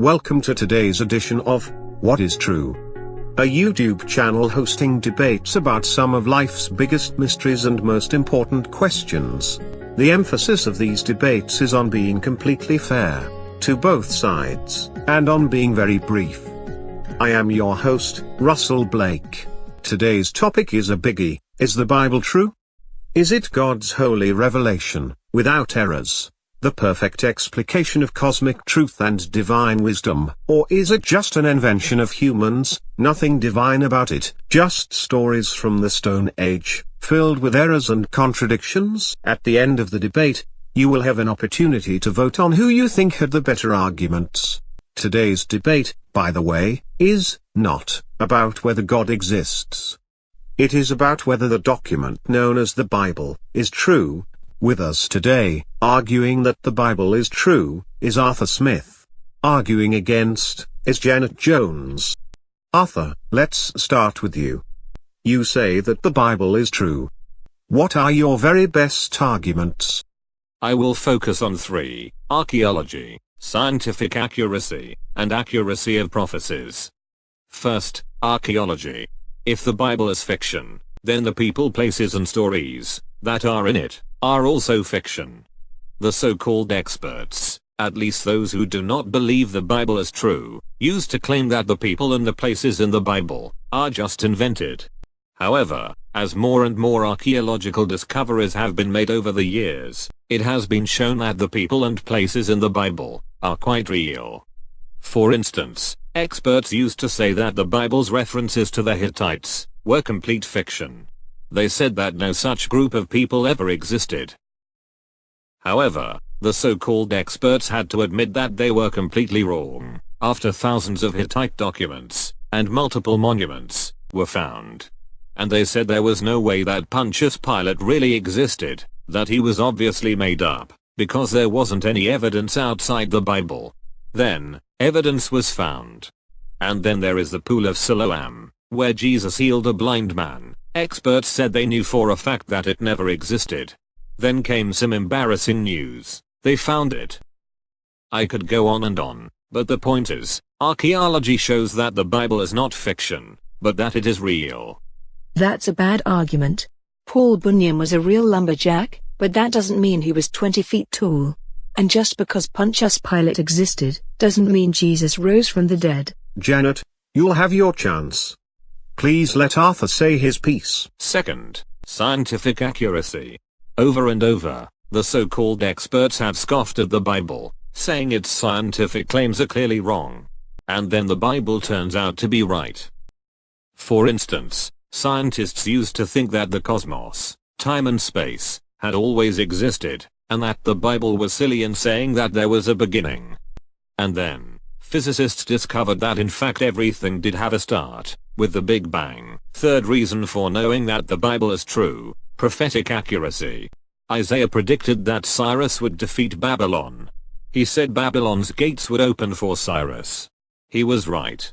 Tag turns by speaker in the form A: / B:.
A: Welcome to today's edition of What is True? A YouTube channel hosting debates about some of life's biggest mysteries and most important questions. The emphasis of these debates is on being completely fair to both sides, and on being very brief. I am your host, Russell Blake. Today's topic is a biggie. Is the Bible true? Is it God's holy revelation, without errors? The perfect explication of cosmic truth and divine wisdom, or is it just an invention of humans, nothing divine about it, just stories from the Stone Age, filled with errors and contradictions? At the end of the debate, you will have an opportunity to vote on who you think had the better arguments. Today's debate, by the way, is not about whether God exists. It is about whether the document known as the Bible is true. With us today, arguing that the Bible is true, is Arthur Smith. Arguing against, is Janet Jones. Arthur, let's start with you. You say that the Bible is true. What are your very best arguments?
B: I will focus on three: archaeology, scientific accuracy, and accuracy of prophecies. First, archaeology. If the Bible is fiction, then the people, places and stories that are in it are also fiction. The so-called experts, at least those who do not believe the Bible is true, used to claim that the people and the places in the Bible are just invented. However, as more and more archaeological discoveries have been made over the years, it has been shown that the people and places in the Bible are quite real. For instance, experts used to say that the Bible's references to the Hittites were complete fiction. They said that no such group of people ever existed. However, the so-called experts had to admit that they were completely wrong, after thousands of Hittite documents and multiple monuments were found. And they said there was no way that Pontius Pilate really existed, that he was obviously made up, because there wasn't any evidence outside the Bible. Then, evidence was found. And then there is the Pool of Siloam, where Jesus healed a blind man. Experts said they knew for a fact that it never existed. Then came some embarrassing news: they found it. I could go on, but the point is, archaeology shows that the Bible is not fiction, but that it is real.
C: That's a bad argument. Paul Bunyan was a real lumberjack, but that doesn't mean he was 20 feet tall. And just because Pontius Pilate existed, doesn't mean Jesus rose from the dead.
A: Janet, you'll have your chance. Please let Arthur say his piece.
B: Second, scientific accuracy. Over and over, the so-called experts have scoffed at the Bible, saying its scientific claims are clearly wrong. And then the Bible turns out to be right. For instance, scientists used to think that the cosmos, time and space, had always existed, and that the Bible was silly in saying that there was a beginning. And then, physicists discovered that in fact everything did have a start, with the Big Bang. Third reason for knowing that the Bible is true: prophetic accuracy. Isaiah predicted that Cyrus would defeat Babylon. He said Babylon's gates would open for Cyrus. He was right.